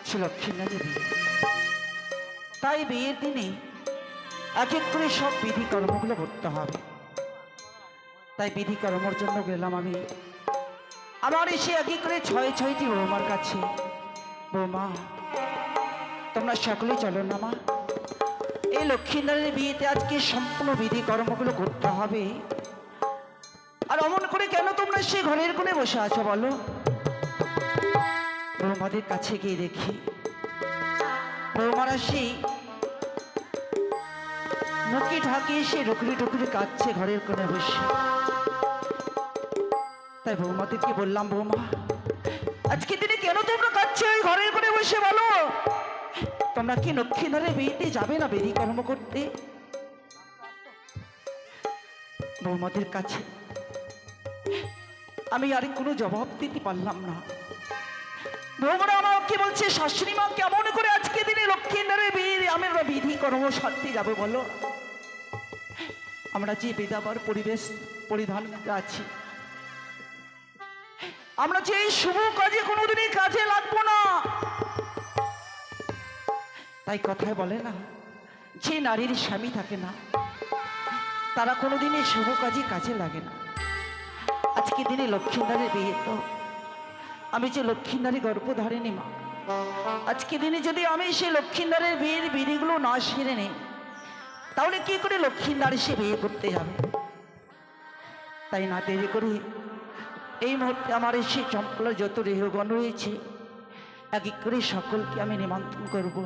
সে লক্ষ্মী নারী বিয়ে। তাই বিয়ের দিনে এক এক করে সব বিধি কর্মগুলো করতে হবে। তাই বিধি কর্মর জন্য গেলাম আমি আমার এসে এক এক করে ছয়টি বৌমার কাছে। বৌমা, তোমরা সকলেই চলো না মা, এই লক্ষ্মী নারীর বিয়েতে আজকে সম্পূর্ণ বিধি কর্মগুলো করতে হবে। আর অমন করে কেন তোমরা সে ঘরের কোণে বসে আছো বলো? বৌমাদের কাছে গিয়ে দেখি বৌমারা সেই মুখে ঢাকে সে রুকরি টুকরি কাঁদছে ঘরের কোণে বসে। তাই বৌমাদেরকে বললাম, বৌমা আজকে দিনে কেন তোমরা কাঁদছো ওই ঘরের কোণে বসে বলো? তোমরা কি লক্ষ্মী নারীর বিয়েতে যাবে না বিধি কর্ম করতে? বৌমাদের কাছে আমি আর কোনো জবাব দিতে পারলাম না। বৌমারা আমাকে বলছে, শাশুড়ি মা কেমন করে আজকে দিনে লক্ষ্মী নারীর বিয়ে আমরা বিধি কর্ম সারতে যাবো বলো? আমরা যে বেদাবার পরিবেশ পরিধান করে আছি, আমরা যে এই শুভ কাজে কোনোদিনই কাজে লাগবো না। তাই কথায় বলে না, যে নারীর স্বামী থাকে না তারা কোনোদিনই শুভ কাজে কাজে লাগে না। আজকে দিনে লক্ষ্মী নারীর বিয়ে, তো আমি যে লক্ষ্মী নারী গর্ভধারিণী মা, আজকে দিনে যদি আমি সেই লক্ষ্মী নারীর বিয়ের বিধিগুলো না সেরে নেই তাহলে কি করে লক্ষ্মী নারী সে বিয়ে করতে যাবে? তাই না দেরি করে এই মুহূর্তে আমার এসে চম্পলার যত রেহগণ রয়েছে এক এক করে সকলকে আমি নিমন্ত্রণ করব।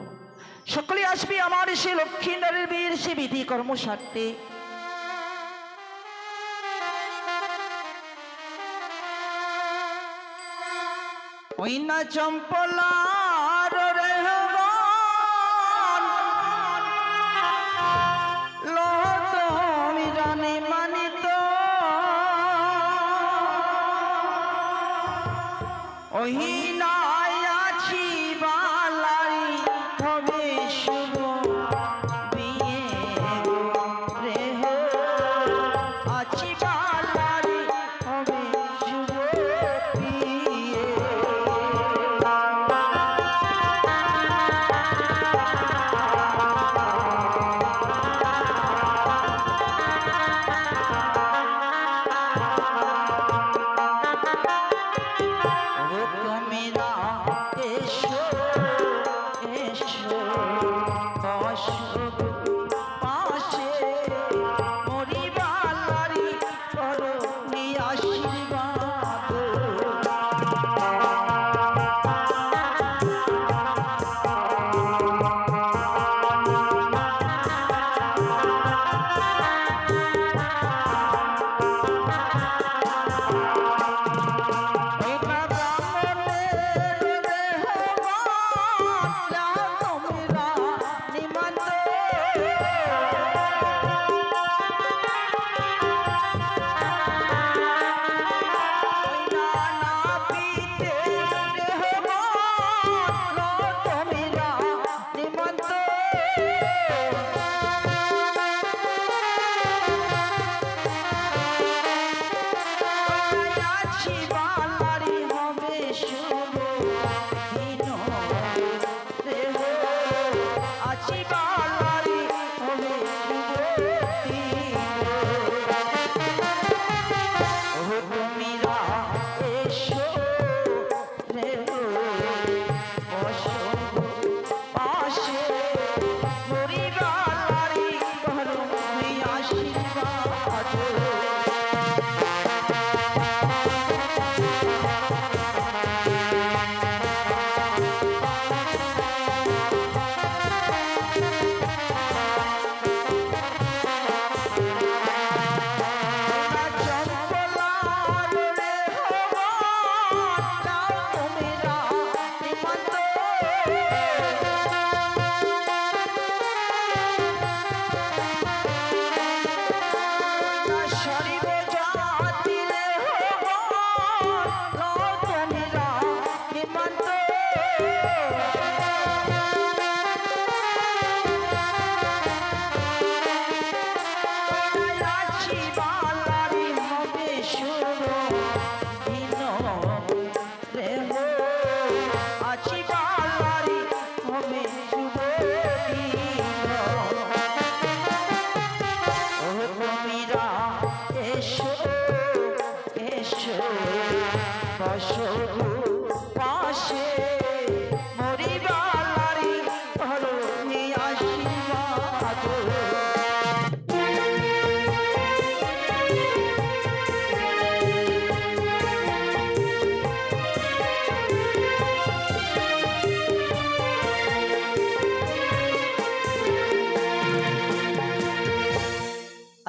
সকলে আসবে আমার সে লক্ষ্মী নারীর বিয়ের সে বিধি কর্ম সারতে। ওই না চম্পলার রেহগণ লহত মিরানে মানিত, ওই নাই আছি বালাই হবে শুভ বিয়ে রেহ, আছি বালাই হবে শুভ বিয়ে। আছি বালারি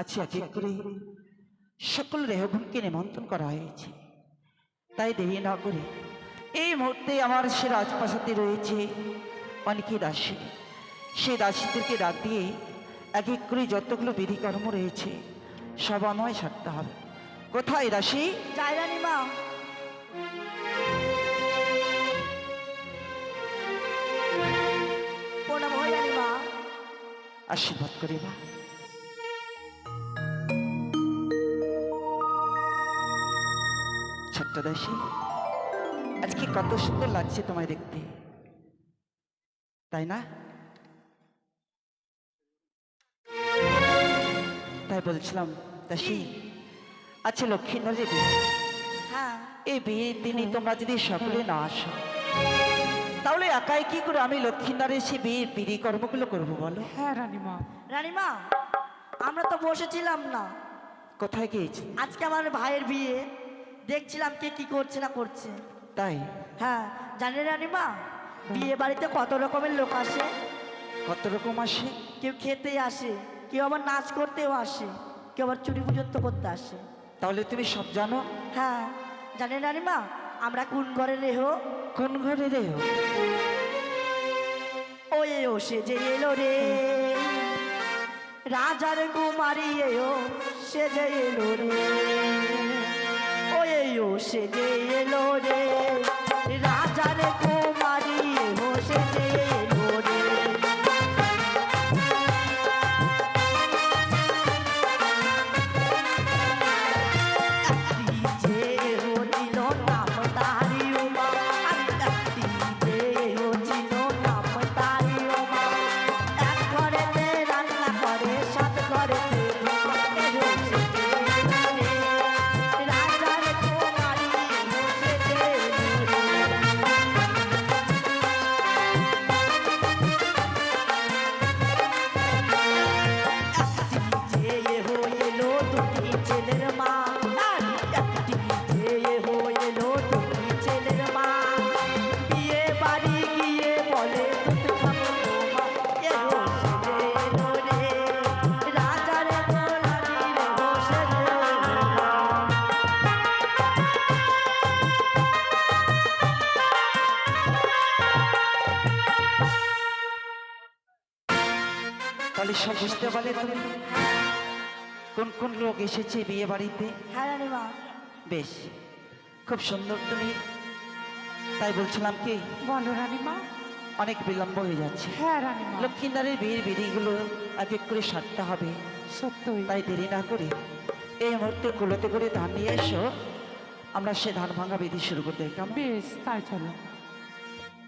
আচ্ছা এক এক করে সকল রেহগুনকে নিমন্ত্রণ করা হয়েছে, তাই দেরি না করে এই মুহূর্তে আমার সে রাজপ্রাসাদে রয়েছে অনেকে দাসী, সেই দাসীদেরকে ডাক দিয়ে এক এক করে যতগুলো বিধিকর্ম রয়েছে সব আমায় সারতে হবে। কোথায় দাসী? যাই রানীমা। প্রণাম হয় রানীমা। আশীর্বাদ করি মা। ছোট্ট দাসী, আজকে কত সুন্দর লাগছে তোমায় দেখতে, তাই না? তাই বলছিলাম দাসী, আচ্ছা লক্ষ্মীনাথের বিয়ে, হ্যাঁ এই বিয়ের দিনে তোমরা যদি সকলে না আসো তাহলে একাই কি করে আমি লক্ষ্মীনাথের সে বিয়ের বিধি কর্মগুলো করবো বলো? হ্যাঁ রানীমা। রানীমা, আমরা তো বসেছিলাম না, কোথায় গিয়েছি? আজকে আমার ভাইয়ের বিয়ে, দেখছিলাম কে কি করছে না করছে। তাই? হ্যাঁ জানেন রানীমা, বিয়ে বাড়িতে কত রকমের লোক আসে। কত রকম আসে? কেউ খেতে আসে, কেউ আবার নাচ করতেও আসে, কেউ আবার চুরি পর্যন্ত করতে আসে। তাহলে তুমি সব জানো? হ্যাঁ জানেন রানীমা, আমরা কোন ঘরে রেহো? কোন ঘরে রে? ওয়ে ও সে যে এলো রে, রাজার কুমারী এও সে যে এলো রে। ওয়ে ও সে যে এলো রে, রাজার কুমারী এও সে যে এলো রে। একটি যে ও দিল নাম তারি উমা, আর একটি যে ও ছিল নাম তারি উমা। এক ঘরেতে রান্না করে, সাত ঘরেতে ধোঁয়া। এলো সে যে এলো রে, রাজার কুমারী এলো সে যে এলো রে। একটি যে হইলো দুটি ছেলের মা, আর একটি যে হইলো দুটি ছেলের মা। বিয়ে বাড়ি গিয়ে বলে দুধ খাবো মা। এলো সে যে এলো রে, রাজার গোলামি রে বসে রে। তাহলে সব বুঝতে পারলে তুমি কোন কোন লোক এসেছে বিয়ে বাড়িতে? হ্যাঁ রানীমা। বেশ, খুব সুন্দর তুমি। তাই বলছিলাম কি, বলো রানীমা। অনেক বিলম্ব হয়ে যাচ্ছে, হ্যাঁ রানীমা। লক্ষ্মীনারের বিয়ের বিধিগুলো এক এক করে সারতে হবে, সত্যই। তাই দেরি না করে এই মুহূর্তে কুলোতে করে ধান নিয়ে এসো, আমরা সে ধান ভাঙা বিধি শুরু করতে কেমন? বেশ, তাই চলো।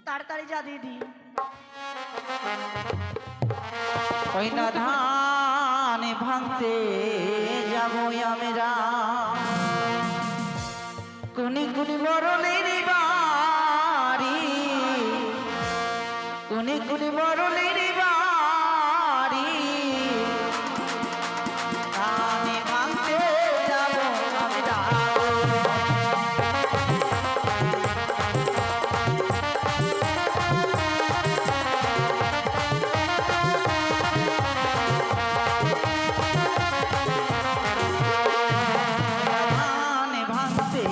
তাড়াতাড়ি যা দিদি। ওই না ধান ভাঙতে যাবো আমরা, কোনি কোনি মরলের বাড়ি, কোনি কোনি মরলের বাড়ি, ধান ভাঙতে যাবো আমরা। ধান ভাঙতে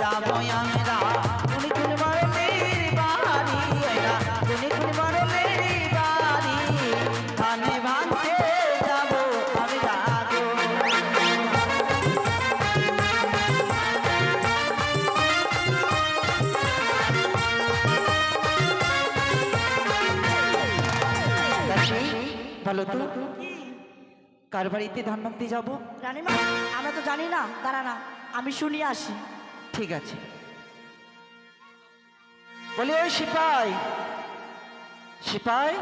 যাবো আমরা, কোনি কোনি মরলের বাড়ি, কোনি কোনি মরলের বাড়ি, ধান ভাঙতে যাবো আমরা গো। দাসী, বলো তো কার বাড়িতে ধান ভাঙতে যাবো? রানীমা, আমরা তো জানি না, দাঁড়া না, আমি শুনিয়ে আসি। ঠিক আছে। বলি ওই সিপাই, সিপাই,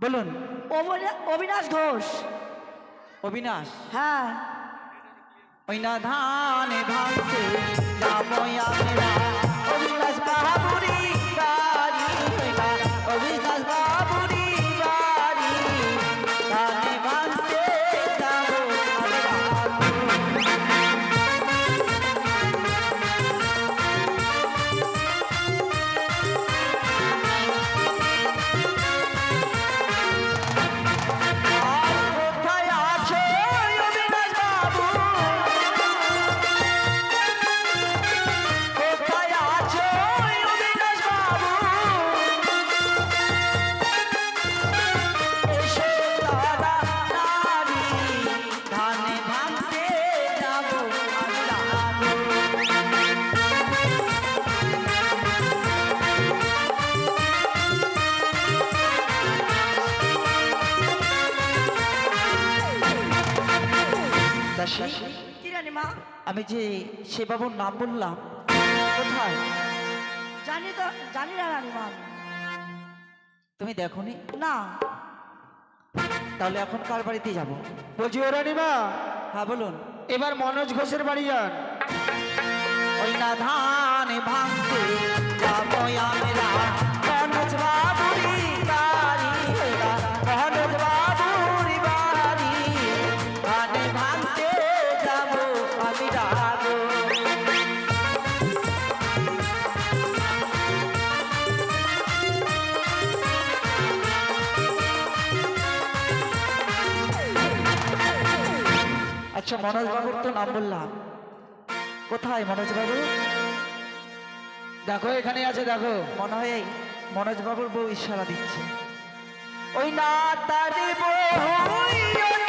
বলুন। অবিনাশ ঘোষ। অবিনাশ। হ্যাঁ। ওই না ধানে ভাঙতে যাবো আমরা, অবিনাশ বাবুরি বাড়ি, ওই না অবিনাশ বাবুরি বাড়ি, ধানে ভাঙতে যাবো আমরা। কোথায় আছো অবিনাশ বাবু, কোথায় আছো অবিনাশ বাবু, এসো তাড়াতাড়ি, ধানে ভাঙতে যাবো আমরা। দাসী, কি রানীমা? আমি যে সে বাবুর নাম বললাম, কোথায়? জানি না রানীমা। তুমি দেখোনি? না। তাহলে এখন কার বাড়িতে যাব? বলছি ও রানীমা, হ্যাঁ বলুন। এবার মনোজ ঘোষের বাড়ি যান। ওই না ধানে ভাঙতে যাবো আমরা, মনোজ বাবুরি বাড়ি, ওই না মনোজ বাবুরি বাড়ি, ধানে ভাঙতে যাবো আমি যাবো। আচ্ছা, মনোজ বাবুর তো নাম বললাম, কোথায় মনোজ বাবু? দেখো এখানে আছে, দেখো। মনে হয় মনোজ বাবুর বউ ইশারা দিচ্ছে। ওই না তার বউ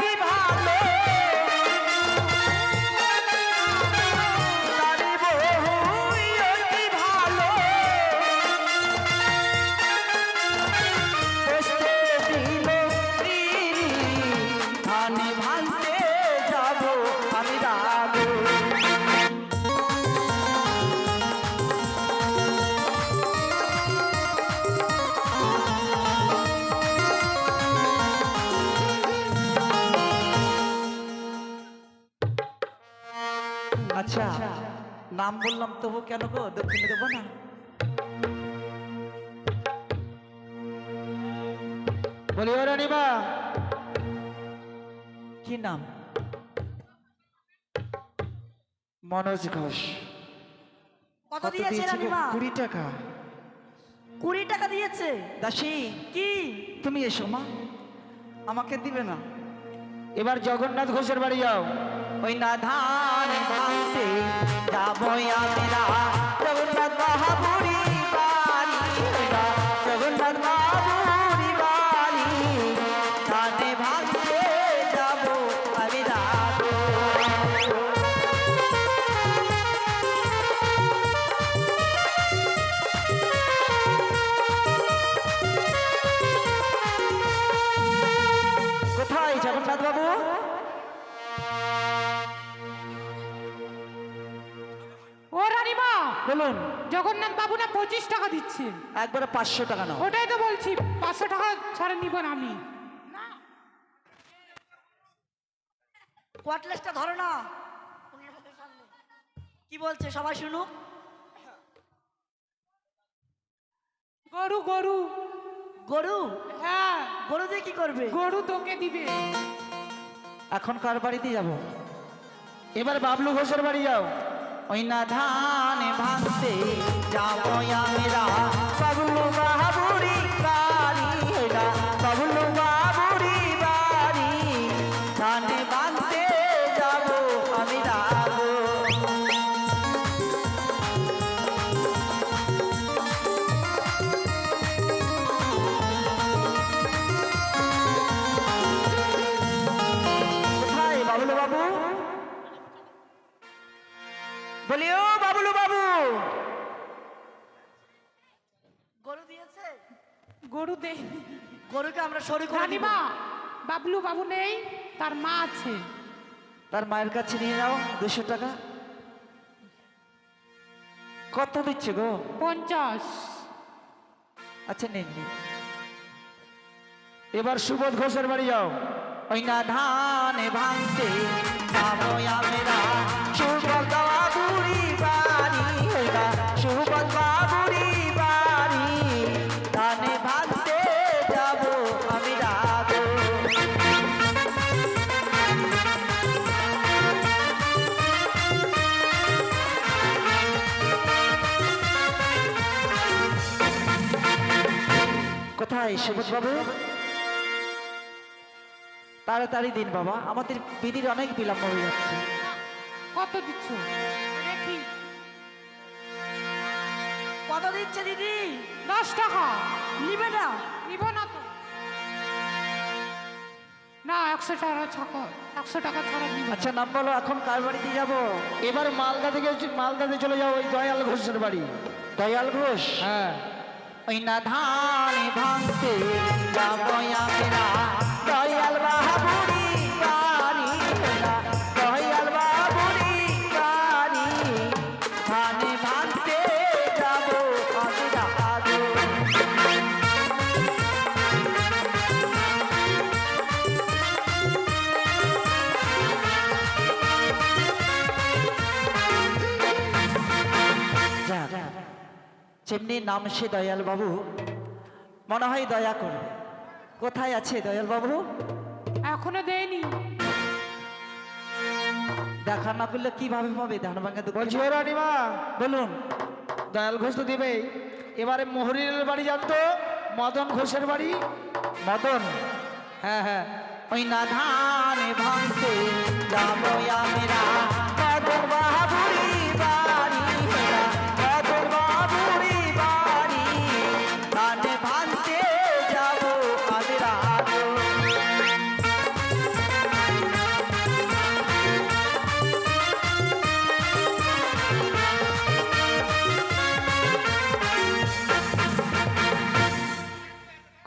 কি ভালো, তার বউ কি ভালো, বসতে দিল পিরি, ধানে ভাঙতে যাব আমি যাবো। আচ্ছা, নাম বললাম তবু কেন গো দক্ষিণে দেবো না? বলি ও রানীমা, কি নাম? মনোজ ঘোষ। কত কত দিয়েছে দিয়েছে গো? রানীমা? 20 টাকা। 20 টাকা দিয়েছে। দাসী, কি? তুমি এসো মা, আমাকে দিবে না? এবার জগন্নাথ ঘোষের বাড়ি যাও। ওই না ধান ভাঙতে যাবো আমরা, জগন্নাথ বাবুরি বাড়ি, ওই না জগন্নাথ বাবুরি বাড়ি, ধানে ভাঙতে যাবো আমি যাবো। কোথায় জগন্নাথ বাবু? ও রানীমা, বলুন। জগন্নাথ বাবু না 25 টাকা দিচ্ছে। একবারে 500 টাকা নাও। ওটাই তো বলছি, 500 টাকা ছাড়া নিব না আমি। কোয়াটলেসটা ধরো না। কি বলছে সবাই শুনুক। গরু গরু। গরু? হ্যাঁ, গরু দিয়ে কি করবে? গরু তোকে দিবে। এখন কার বাড়িতে যাব? এবার বাবলু ঘোষের বাড়ি যাও। ওই না ধানে ভাঙতে যাবো আমরা, বাবলু বাবুরি বাড়ি, ওই না বাবলু বাবুরি বাড়ি, ধানে ভাঙতে যাবো আমি যাবো। কোথায় বাবলু বাবু? বলিও বাবলু বাবু। গরু দিয়েছে? গরু দে। গরুকে আমরা সরি করে দিব। রানীমা, বাবলু বাবু নেই, তার মা আছে। তার মায়ের কাছে নিয়ে নাও 200 টাকা। কত দিচ্ছে গো? 50। আচ্ছা নিন নিন। এবার সুবোধ ঘোষের বাড়ি যাও। ওই না ধান ভাঙতে যাবো আমরা সুবোধ বাবুরি বাড়ি, ওই না সুবোধ বাবুরি বাড়ি, ধান ভাঙতে যাবো আমরা গো। কোথায় সুবোধ বাবু? তাড়াতাড়ি দিন বাবা, আমাদের বিধির অনেক বিলম্ব হয়ে যাচ্ছে। কত দিচ্ছ দেখি? কত দিচ্ছে দিদি? 10 টাকা। নিবে না? নিব না তো। না 100 টাকা ছাড়ো, 100 টাকা ছাড়া নিব না। আচ্ছা নাম বলো, এখন কার বাড়িতে যাবো? এবার মালদাতে চলে যাও, ওই দয়াল ঘোষের বাড়ি। দয়াল ঘোষ? হ্যাঁ। ওই না ধান ভাঙতে যাবো আমরা দয়াল বাবুরি বাড়ি, ওই না দয়াল বাবুরি বাড়ি, ধান ভাঙতে যাবো আমরা গো। যাক, যেমনি নাম সে দয়াল বাবু, মনে হয় দয়া করবে। কোথায় আছে দয়াল বাবু? এখনো দেয়নি। দেখা না করলে কিভাবে পাবে ধান ভাঙা? বলছি ও রানীমা, বলুন। দয়াল ঘোষ তো দিবেই, এবারে মোহরিনের বাড়ি যান তো, মদন ঘোষের বাড়ি। মদন? হ্যাঁ হ্যাঁ। ওই না ধান ভাঙতে যাবো আমরা মদন বাবুরি বাড়ি, মদন বাবুরি বাড়ি, ধান ভাঙতে যাবো আমরা গো।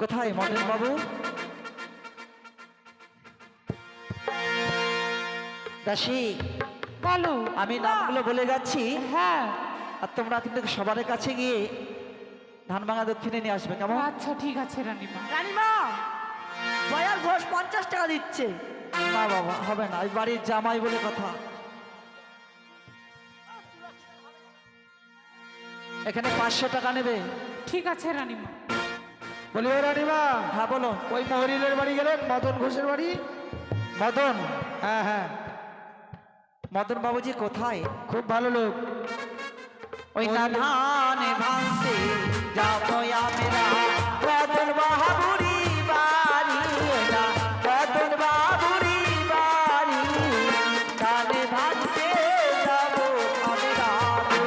কোথায় মদন বাবু? দাসী, বলো। আমি নামগুলো বলে যাচ্ছি, হ্যাঁ আর তোমরা কিন্তু সবার কাছে গিয়ে ধান ভাঙা দক্ষিণে নিয়ে আসবে, কেমন? আচ্ছা ঠিক আছে রানীমা। রানীমা, দয়াল ঘোষ 50 টাকা দিচ্ছে। না বাবা, হবে না, এই বাড়ির জামাই বলে কথা। এখানে 500 টাকা নেবে। ঠিক আছে রানীমা। বলি ও রানীমা, হ্যাঁ বলো। ওই মোহরিনের বাড়ি গেলেন, মদন ঘোষের বাড়ি। মদন? হ্যাঁ হ্যাঁ। মদন বাবুজি কোথায়? খুব ভালো লোক। ওই না ধান ভাঙতে যাবো আমরা মদন বাবুরি বাড়ি, ওই না মদন বাবুরি বাড়ি, ধান ভাঙতে যাবো আমরা গো।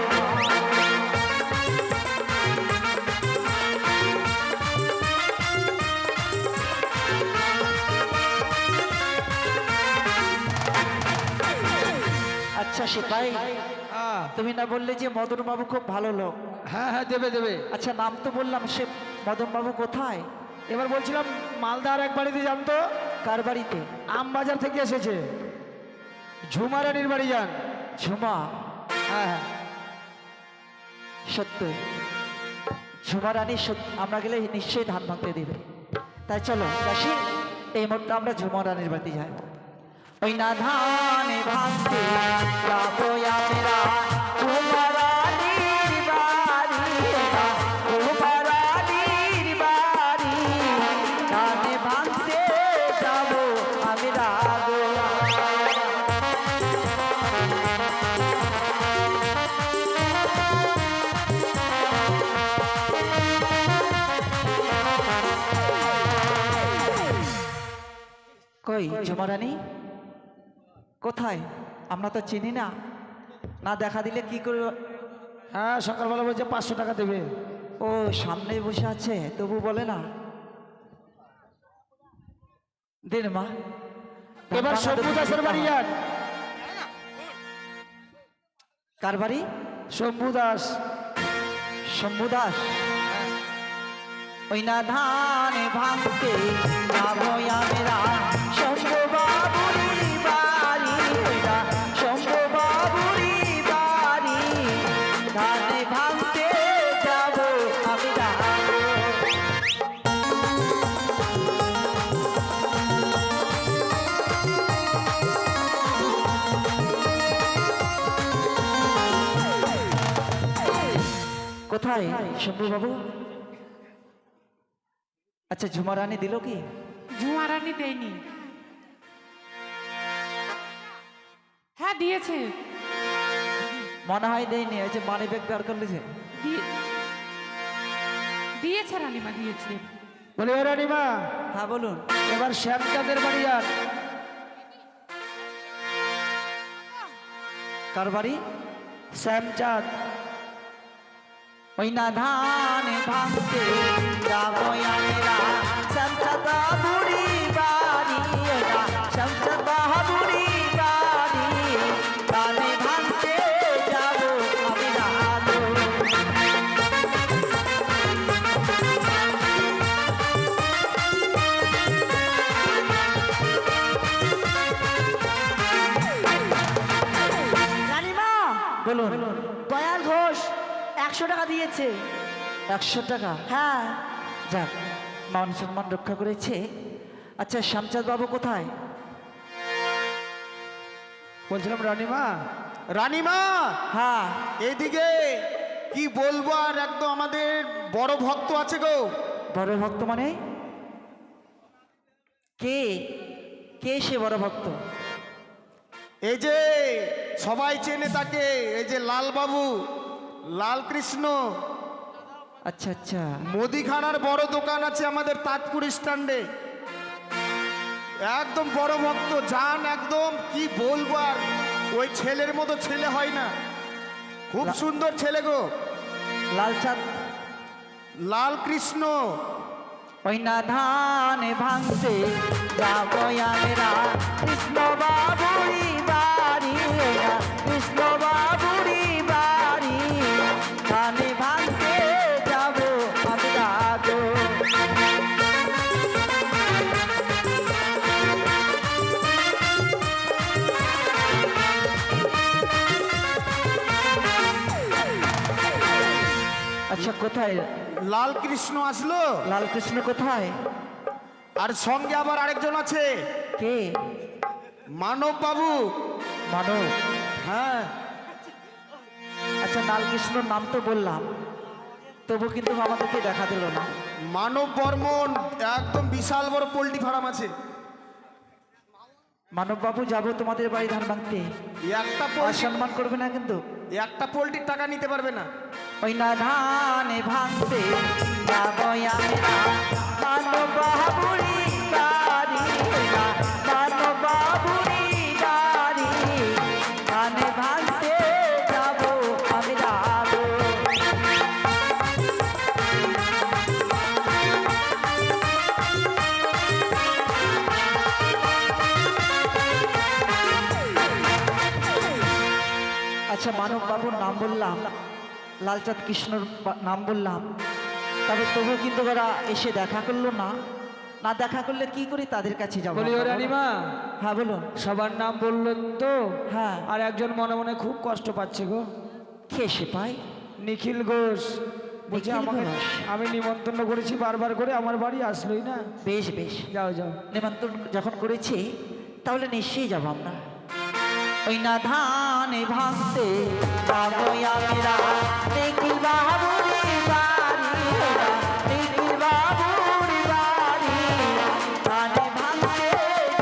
আচ্ছা সিপাই, তুমি না বললে যে মদন বাবু খুব ভালো লোক? হ্যাঁ হ্যাঁ, দেবে দেবে। আচ্ছা নাম তো বললাম, সে মদন বাবু কোথায়? এবার বলছিলাম মালদার এক বাড়িতে যান তো। কার বাড়িতে? আমবাজার থেকে এসেছে, ঝুমা রানীর বাড়ি যান। ঝুমা? হ্যাঁ হ্যাঁ। সত্যি ঝুমা রানী আমরা গেলে নিশ্চয়ই ধান ভাঙতে দিবে। তাই চলো দাসী, এই মুহূর্তে আমরা ঝুমা রানীর বাড়িতে যাই। ওই না ধান ভাঙতে যাবো আমরা ঝুমা রানীর বাড়ি, না ঝুমা রানীর বাড়ি, ধান ভাঙতে যাবো আমরা গো। কই ঝুমা রানী কোথায়? আমরা তো চিনি না, না দেখা দিলে কি করে? হ্যাঁ, সকালবেলা বলছে 500 টাকা দেবে। ও সামনে বসে আছে, তবু বলে না। দিন মা। এবার শম্ভু দাসের বাড়ি যান। কার বাড়ি? শম্ভু দাস। শম্ভু দাস? ওই না ধান ভাঙতে যাবো আমরা শম্ভু বাবুরি বাড়ি, ওই না শম্ভু বাবুরি বাড়ি, ধান ভাঙতে যাবো আমরা। কোথায় শম্ভু বাবু? আচ্ছা ঝুমা রানী দিল কি? ঝুমারানি দেয়নি। হ্যাঁ দিয়েছে। মনে হয় দেয়নি, ওই যে মানি ব্যাগ বের করলেছে। দিয়েছে রানীমা দিয়েছে। বলি ও রানীমা, হ্যাঁ বলুন। এবার শ্যামচাঁদের বাড়ি যান। কার বাড়ি? শ্যামচাঁদ। ওই না ধান ভাঙতে যাবো আমরা শ্যামচাঁদ বুড়ি বাড়ি, ওই না শ্যামচাঁদ বুড়ি বাড়ি, ধানে ভাঙতে যাবো আমরা। রানীমা, বলুন। দয়াল ঘোষ 100 টাকা দিয়েছে। 100 টাকা? হ্যাঁ। যাক, মান সম্মান রক্ষা করেছে। আচ্ছা শ্যামচাঁদ বাবু কোথায়? বলছিলাম রানীমা, রানীমা হ্যাঁ। এইদিকে কি বলবো, আর একদম আমাদের বড় ভক্ত আছে গো। বড় ভক্ত মানে? কে কে সে বড় ভক্ত? এই যে সবাই চেনে তাকে, এই যে লাল বাবু, লাল কৃষ্ণ। আচ্ছা আচ্ছা। মুদিখানার বড় দোকান আছে আমাদের তাজপুর স্ট্যান্ডে। একদম বড় ভক্ত, জান একদম কি বলবো, আর ওই ছেলের মতো ছেলে হয় না, খুব সুন্দর ছেলে গো। লালচাঁদ? লাল কৃষ্ণ। ওই না ধান ভাঙতে যাবো আমরা কৃষ্ণ বাবুরি বাড়ি, ওই না কৃষ্ণ বাবুরি বাড়ি, ধানে ভাঙতে যাবো আমরা গো। আচ্ছা কোথায় লাল কৃষ্ণ আসলো, লালকৃষ্ণ কোথায়? আর সঙ্গে আবার আরেকজন আছে, কে? মানব বাবু। মানব? হ্যাঁ। আচ্ছা লালকৃষ্ণর নাম তো বললাম, তবু কিন্তু আমাদেরকে দেখা দিল না। মানব বর্মন, একদম বিশাল বড় পোল্ট্রি ফার্ম আছে। মানব বাবু, যাবো তোমাদের বাড়ি ধান ভাঙতে, একটা পোল্ট্রি, অসম্মান করবে না কিন্তু। একটা পোল্ট্রির টাকা নিতে পারবে না। ওই না ধানে ভাঙতে যাবো আমরা মানব বাবুরি বাড়ি, ওই না মানব বাবুরি বাড়ি, ধানে ভাঙতে যাবো আমরা গো। আচ্ছা মানব বাবুর নাম বললাম, লালচাঁদ কৃষ্ণর নাম বললাম, তবে তবু কিন্তু ওরা এসে দেখা করলো না। না দেখা করলে কি করি তাদের কাছে যাবো? বলি ও রানীমা, হ্যাঁ বলুন। সবার নাম বললেন তো, হ্যাঁ। আর একজন মনে মনে খুব কষ্ট পাচ্ছে গো। কে সে পাই? নিখিল ঘোষ। বলছি নিখিল আমাকে, ঘোষ? আমি নিমন্ত্রণ করেছি বারবার করে, আমার বাড়ি আসলোই না। বেশ বেশ, যাও যাও। নিমন্ত্রণ যখন করেছি তাহলে নিশ্চয়ই যাবো আমরা। ওই না ধানে ভাঙতে যাবো আমরা নিখিল বাবুরি বাড়ি, ওই না নিখিল বাবুরি বাড়ি, ধানে ভাঙতে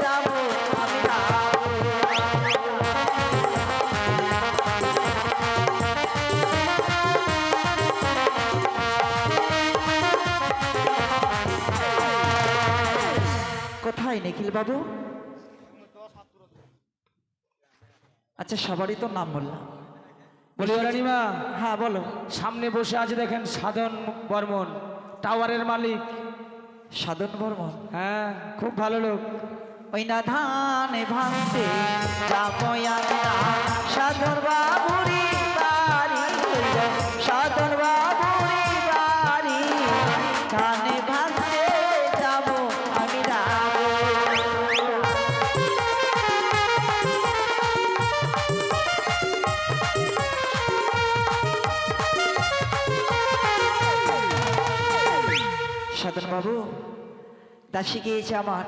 যাবো আমরা। কোথায় নিখিল বাবু? আচ্ছা সবারই তো নাম বললাম। বলি ও রানীমা, হ্যাঁ বলো। সামনে বসে আছে দেখেন সাধন বর্মন, টাওয়ারের মালিক। সাধন বর্মন? হ্যাঁ, খুব ভালো লোক। ওই না ধানে ভাঙতে যাবো আমরা সাধন বাবুরি বাড়ি, সাধন বাবুরি বাড়ি, ধানে ভাঙতে যাবো আমরা। সাধন বাবু, দাসী গিয়েছে আমার,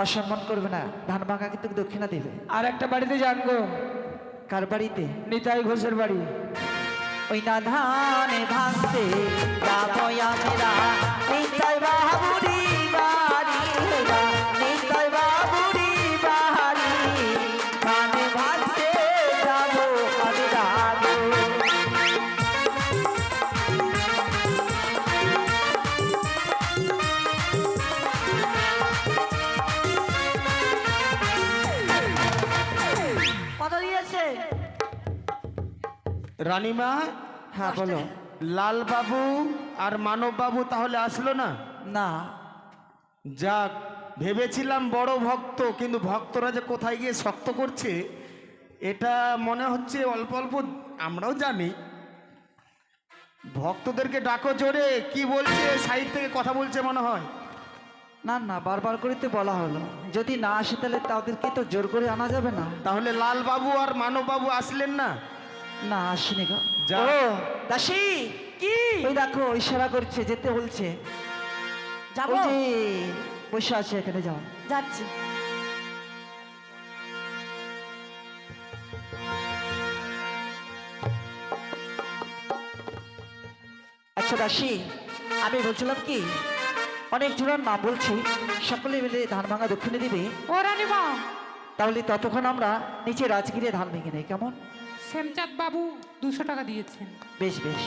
অসম্মান করবে না, ধান ভাঙা কিন্তু দক্ষিণা দেবে। আর একটা বাড়িতে যান গো। কার বাড়িতে? নিতাই ঘোষের বাড়ি। ওই না ধানে ভাঙতে যাবো আমরা নিতাই বাবুরি বাড়ি নিতাই বাবুরি বাড়ি ধানে ভাঙতে যাবো আমরা কত দিয়েছে? রানীমা, হ্যাঁ বলো। লাল বাবু আর মানব বাবু তাহলে আসলো না? না যাক, ভেবেছিলাম বড় ভক্ত, কিন্তু ভক্তরা যে কোথায় গিয়ে শক্ত করছে এটা মনে হচ্ছে অল্প অল্প আমরাও জানি। ভক্তদেরকে ডাকো জোরে, কি বলছে? সাইড থেকে কথা বলছে মনে হয়। না না বারবার করে তো বলা হলো, যদি না আসে তাহলে তাদেরকে তো জোর করে আনা যাবে না। তাহলে লাল বাবু আর মানব বাবু আসলেন না? না আসেনি গো। যা। ও দাসী, কি ওই দেখো ইশারা করছে, যেতে বলছে। যাবো? ওই যে বসে আছে এখানে, যাও। যাচ্ছি। আচ্ছা দাসী, আমি বলছিলাম কি, অনেক জোড়ার নাম বলছি, সকলে মিলে ধান ভাঙা দক্ষিণে দিবে, ও রানীমা, তাহলে ততক্ষণ আমরা নিচে রাজগিরে ধান ভেঙে নেই, কেমন? শ্যামচাঁদ বাবু 200 টাকা দিয়েছেন। বেশ বেশ,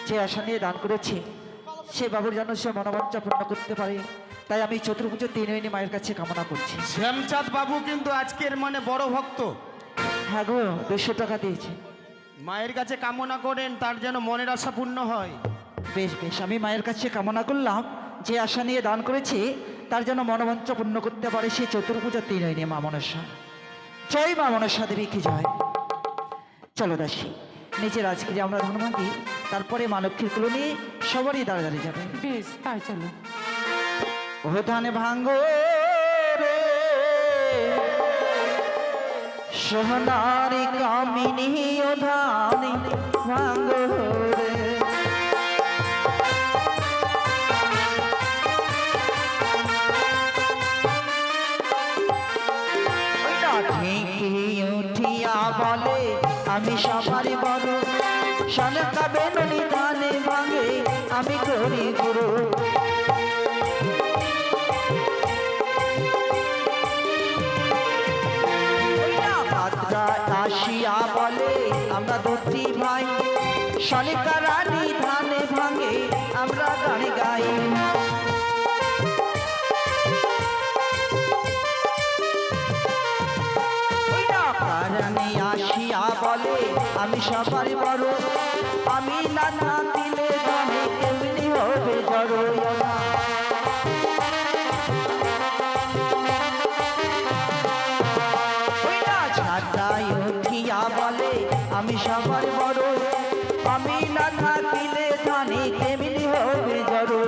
যে আশা নিয়ে দান করেছে সে বাবুর যেন সে মনোবাঞ্ছা পূর্ণ করতে পারে, তাই আমি চতুর্ভুজের তিনয়নী মায়ের কাছে কামনা করছি। শ্যামচাঁদ বাবু কিন্তু আজকের মানে বড় ভক্ত। হ্যাঁ গো, 200 টাকা দিয়েছে। মায়ের কাছে কামনা করেন তার যেন মনের আশা পূর্ণ হয়। বেশ বেশ, আমি মায়ের কাছে কামনা করলাম যে আশা নিয়ে দান করেছে তার যেন মনোবাঞ্ছা পূর্ণ করতে পারে সেই চতুর্ভুজা তিনয়নী মা মনসা। জয় মা মনসা দেবী কি জয়। চলো দাসী, নিচে রাজগিরি আমরা ধান ভাঙি, তারপরে মা লক্ষ্মীর কুলো নিয়ে সবারই দাঁড়িয়ে দাঁড়িয়ে যাবে। বেশ, তাই চলো। ও ধান ভাঙ্গো রে সোহনারি কামিনী, ও ধান ভাঙ্গো রে ঢেঁকি উঠিয়া বলে আমি সবারই বড়, সনকা বেননি ধানে ভাঙে আমি করি গুরু। আসিয়া বলে আমরা দুটি ভাই, সনিকা রানী ধানে ভাঙে আমরা গান গাই। রানী আসিয়া বলে আমি সবার বড়, আমি না না দিলে গানে কেমনি হবে জড়ো। উঠিয়া বলে আমি সবার বড়, আমি না থাকিলে ধানে কেমনি হবে জড়ো।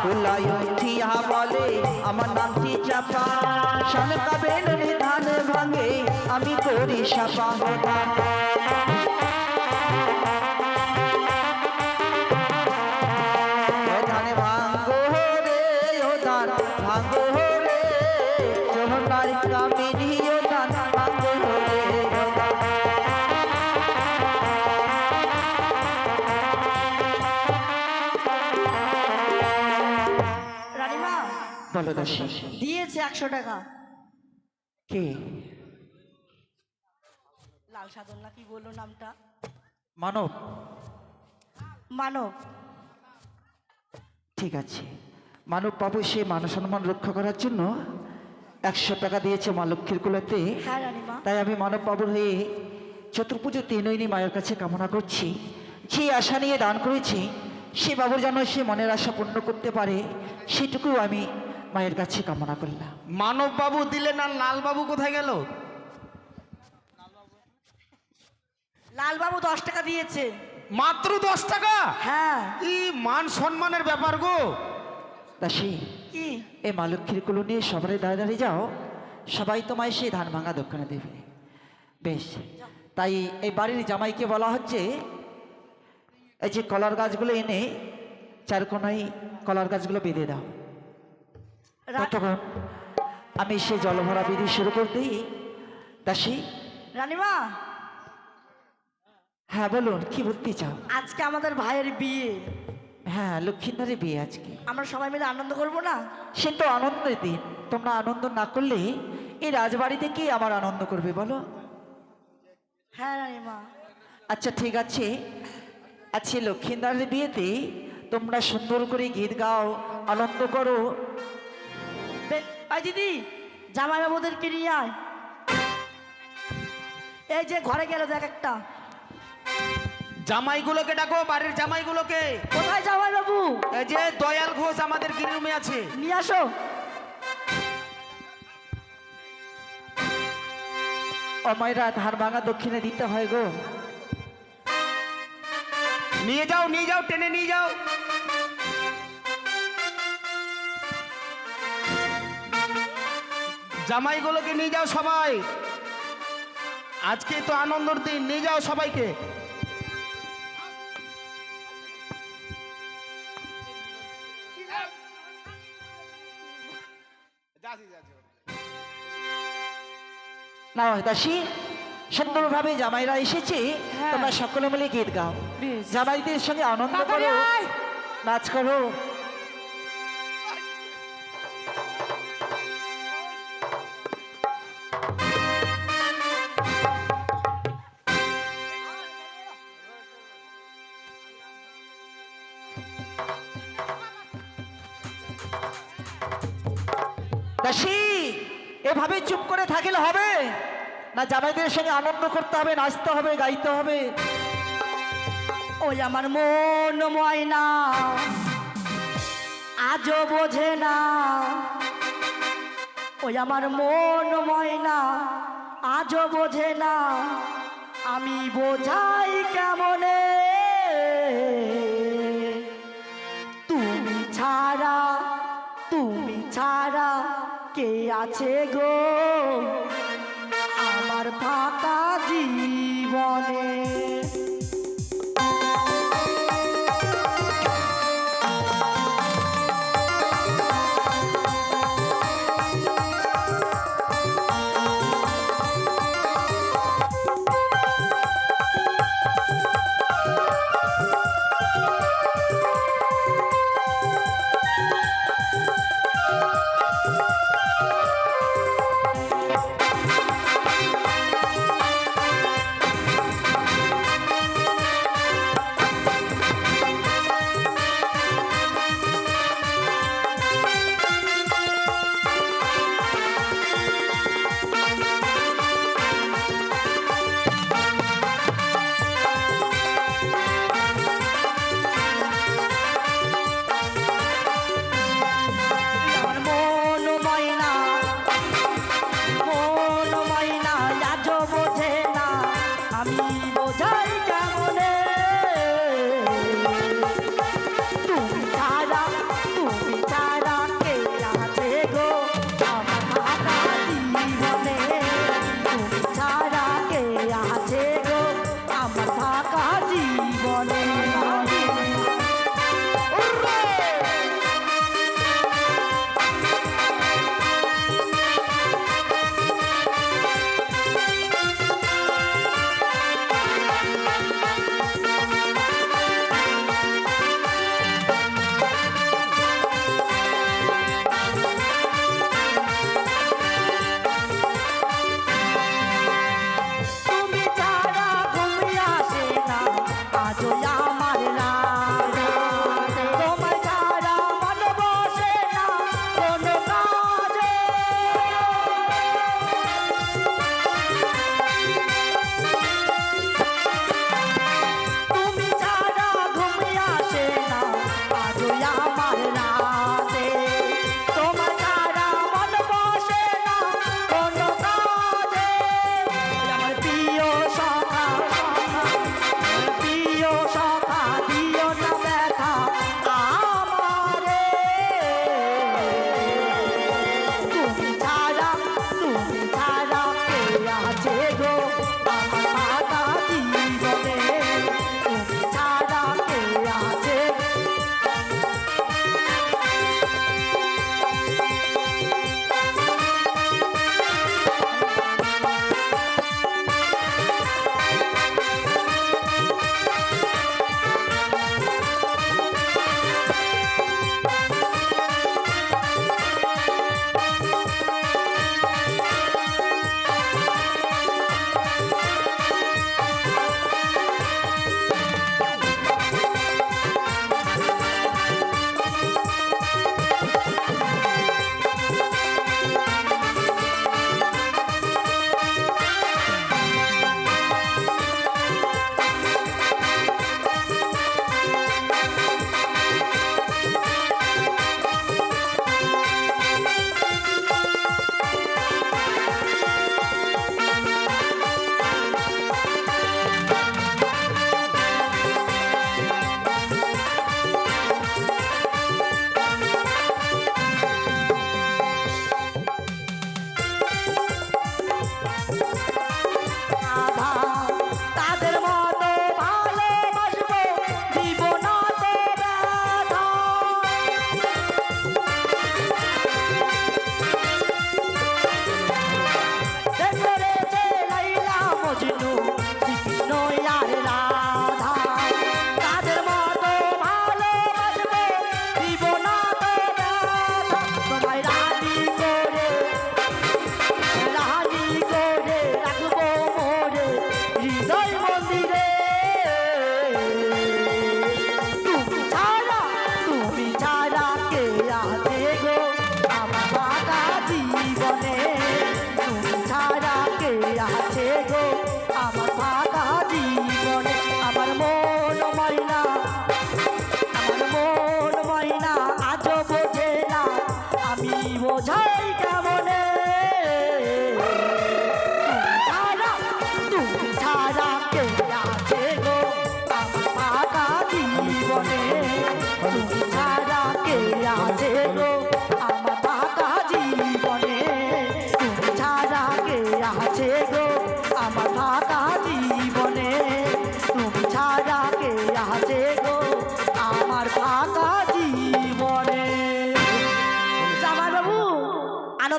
কুলায় উঠিয়া বলে আমার নামটি চাপা, সনকা বেননি ধান ভাঙে আমি করি সাপা। ধানে ভাঙ্গো রে, ও ধান ভাঙ্গো রে সোহনার কামিনী, ও ধান ভাঙ্গো রে। রানীমা বলো দাসী। দিয়েছে 100 টাকা। কে? লাল সাধন না কি বললো নামটা? মানব। মানব। ঠিক আছে, মানব বাবু সে মান সম্মান রক্ষা করার জন্য 100 টাকা দিয়েছে মা লক্ষ্মীর কুলাতে। হ্যাঁ রানীমা। তাই আমি মানব বাবুর হয়ে চতুর্ভুজের তিনয়নী মায়ের কাছে কামনা করছি, যে আশা নিয়ে দান করেছি সে বাবুর যেন সে মনের আশা পূর্ণ করতে পারে, সেটুকু আমি মায়ের কাছে কামনা করলাম। মানব বাবু দিলেন, আর লাল বাবু কোথায় গেল? লালবাবু 10 টাকা দিয়েছে। মাত্র 10 টাকা? হ্যাঁ। কি মান সম্মানের ব্যাপার গো। দাসী, কি এই মা লক্ষ্মীর কুলো নিয়ে সবাই দাঁড়িয়ে দাঁড়িয়ে যাও, সবাই তোমায় সেই ধান ভাঙা দক্ষিণে দেবে। বেশ, তাই এই বাড়ির জামাইকে বলা হচ্ছে এই যে কলার গাছগুলো এনে চারকোনায় কলার গাছগুলো বেঁধে দাও। ততক্ষণ আমি সে জলভরা বিধি শুরু করতে দাসী। রানীমা, হ্যাঁ বলুন, কি বলতে চাও? আজকে আমাদের ভাইয়ের বিয়ে, হ্যাঁ লক্ষ্মীনারের বিয়ে আজকে। আমরা সবাই মিলে আনন্দ করব না? সে তো আনন্দের দিন, তোমরা আনন্দ না করলে এই রাজবাড়িতে কি আবার আনন্দ করবে বলো? হ্যাঁ রানীমা। আচ্ছা ঠিক আছে, আজকে লক্ষ্মীনারের বিয়েতে তোমরা সুন্দর করে গীত গাও, আনন্দ করো। ভাই দিদি, জামাই বাবুদেরকে নিয়ে আয়। এই যে ঘরে গেল দেখ একটা। জামাইগুলোকে ডাকো, বাড়ির জামাইগুলোকে। কোথায় জামাই বাবু? এই যে দয়াল ঘোষ আমাদের গৃহরুমে আছে। নিয়ে আসো। অমায়রা ধার ভাঙা দক্ষিণে দিতে হয় গো। নিয়ে যাও, নিয়ে যাও, টেনে নিয়ে যাও। জামাইগুলোকে নিয়ে যাও সবাই, আজকে তো আনন্দের দিন, নিয়ে যাও সবাইকে। না দাসী, সুন্দরভাবে জামাইরা এসেছে, হ্যাঁ। তোমরা সকলে মিলে গীত গাও, বেশ। জামাইদের সঙ্গে আনন্দ তাড়াতাড়ি করো, আয়। নাচ করো। দাসী, এভাবে চুপ করে থাকলে হবে না, জামাইদের সঙ্গে আনন্দ করতে হবে, নাচতে হবে, গাইতে হবে। ওই আমার মন ময়না আজও বোঝে না, ওই আমার মন ময়না আজও বোঝে না, আমি বোঝাই কেমনে, তুমি ছাড়া, তুমি ছাড়া কে আছে গো আমার ফাঁকা জীবনে।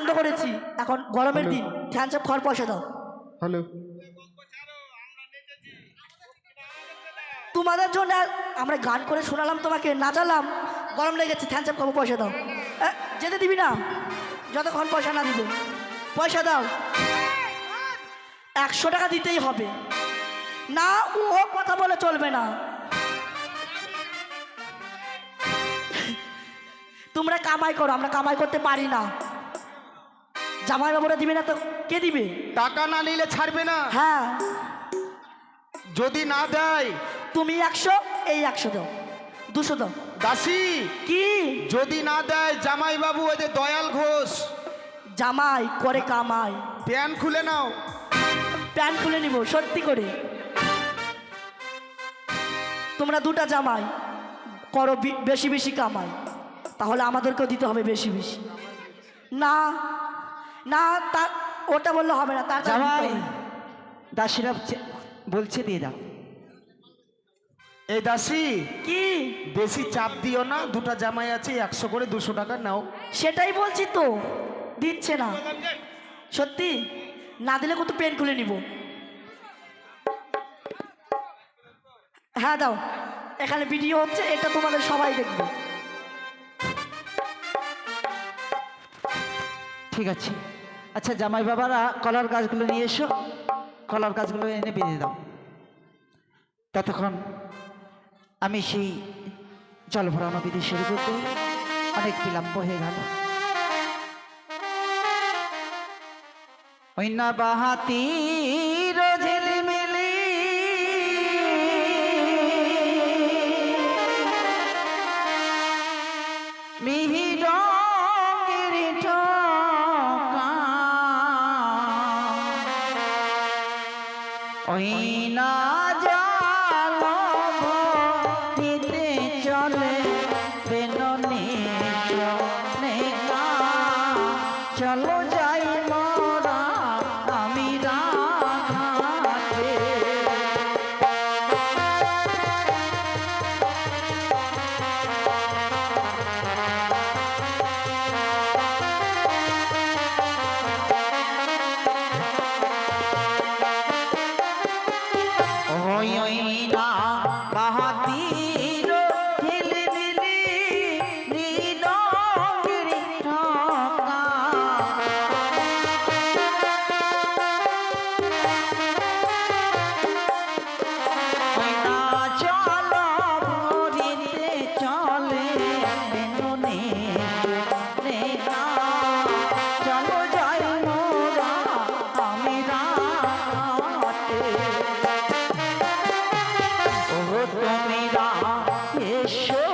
বন্ধ করেছি, এখন গরমের দিন, থ্যান্স আপ খাওয়ার পয়সা দাও। হ্যালো, তোমাদের জন্য আমরা গান করে শোনালাম, তোমাকে নাচালাম, গরম লেগেছে, থ্যান্স আপ খাবো, পয়সা দাও। যেতে দিবি না যতক্ষণ পয়সা না দিবে। পয়সা দাও, 100 টাকা দিতেই হবে, না ও কথা বলে চলবে না। তোমরা কামাই করো, আমরা কামাই করতে পারি না। জামাই বাবুরা দিবে না তো কে দিবে? টাকা না নিলে ছাড়বে না। হ্যাঁ, যদি না দেয় তুমি 100, এই 100 দাও, 200 দাও। দাসী, কি? যদি না দেয় জামাই বাবু ওই যে দয়াল ঘোষ জামাই করে কামাই, প্যান খুলে নাও। প্যান্ট খুলে নিব সত্যি করে। তোমরা দুটা জামাই করো বেশি বেশি কামাই, তাহলে আমাদেরকেও দিতে হবে বেশি বেশি। না না, তা ওটা বললে হবে না, তার জামাই দাসীরা বলছে দিয়ে দাও। এই দাসী, কি? বেশি চাপ দিও না, দুটা জামাই আছে, 100 করে 200 টাকা নাও। সেটাই বলছি তো, দিচ্ছে না সত্যি। না দিলে কত পেন খুলে নিব। হ্যাঁ দাও, এখানে ভিডিও হচ্ছে, এটা তোমাদের সবাই দেখবে। ঠিক আছে, আচ্ছা জামাই বাবারা কলার গাছগুলো নিয়ে এসো, কলার গাছগুলো এনে বেঁধে দাও। ততক্ষণ আমি সেই জল ভরানো বিধি শুরু করতে অনেক বিলম্ব হয়ে গেল। ওই না বাহাতি ঝিলিমিলি মিহির ওই না জাল ভরিতে চলে বেননে চলো যাই মোরা আমি রাতে। ওই ওই না বাহাতির ঝিলিমিলি নীলগিরি ঢাকা। ওই না জল ভরিতে চলে বেননে না চলো যাই মোরা আমি রাতে। ও তোমরা এসো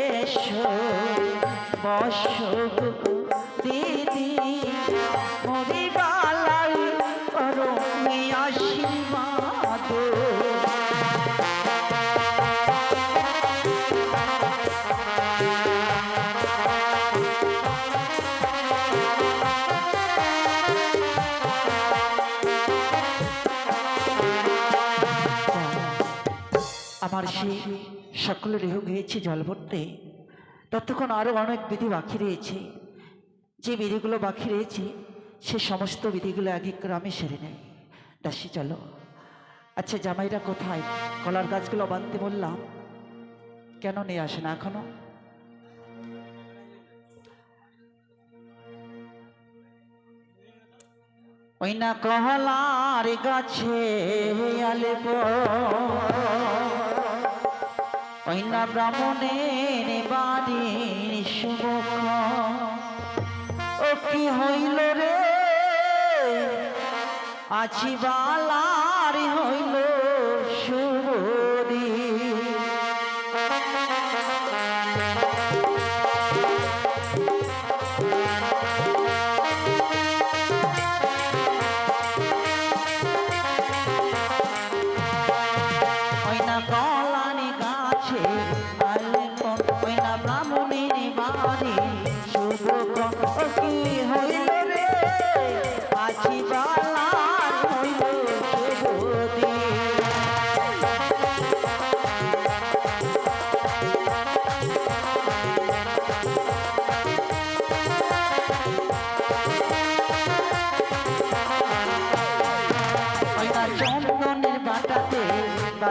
এসো বসো দিদি মরিবালাই করো আশীর্বাদ। আমার সেই সকল দেহ গিয়েছে জল ভরতে, ততক্ষণ আরও অনেক বিধি বাকি রয়েছে। যে বিধিগুলো বাকি রয়েছে সে সমস্ত বিধিগুলো এক এক গ্রামে সেরে নেয়। দাসী চলো। আচ্ছা জামাইরা কোথায়? কলার গাছগুলো বাঁধতে বললাম, কেন নিয়ে আসে না এখনো? ওই না কহলার গাছে আলেব ওই না ব্রাহ্মণের বাড়ির শুভ। ও কি হইল রে আছি বালার হইল শুভ দিন। ওই না কলানি গাছে ওই না ব্রাহ্মণের বাড়ি শুভ। কি হইল রে আছি বালার হইল শুভ দিন।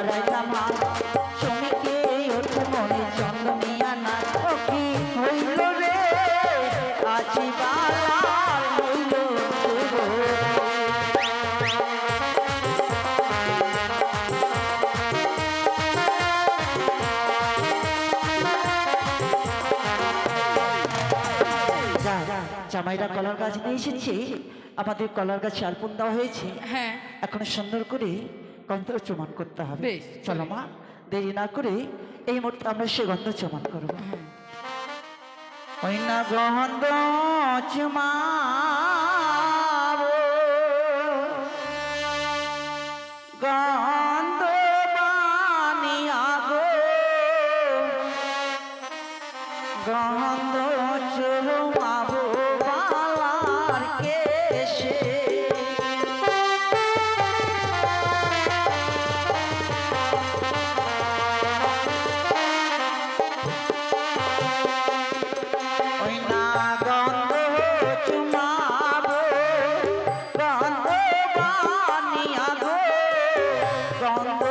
বাড়াই না মা শ্রমিকে ওঠে মনে চন্দনিয়া না ও কি হইল রে আজি বালার হইল জামাইরা কলার গাছ নিয়ে এসেছে আমাদের কলার গাছে আলপন দেওয়া হয়েছে হ্যাঁ এখন সুন্দর করে গন্ধ চুমন করতে হবে বেশ, চলো মা দেরি না করে এই মুহূর্তে আমরা সে গন্ধ চুমন করবো ওই না গন্ধ চুমাবো গন্ধ বানিয়া গো গন্ধ চুমাবো বালার কেশে ওই না গন্ধ চুমাবো গন্ধ বানিয়া গো গন্ধ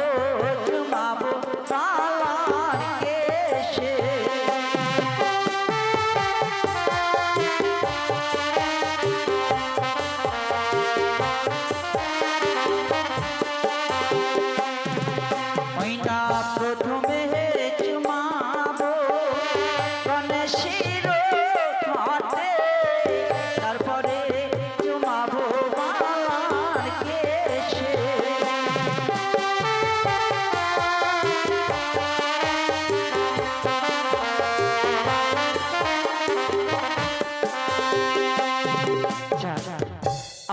চুমাবো বালার কেশে ওই না প্রথমে চুমাবো গণেশের ঘাটে তারপরে চুমাবো বালার কেশে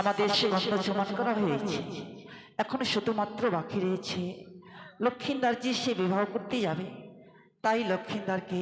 আমাদের সে গন্ধ চুমন করা হয়েছে এখন শুধুমাত্র বাকি রয়েছে লক্ষিন্দার যে সে বিবাহ করতে যাবে তাই লক্ষিন্দারকে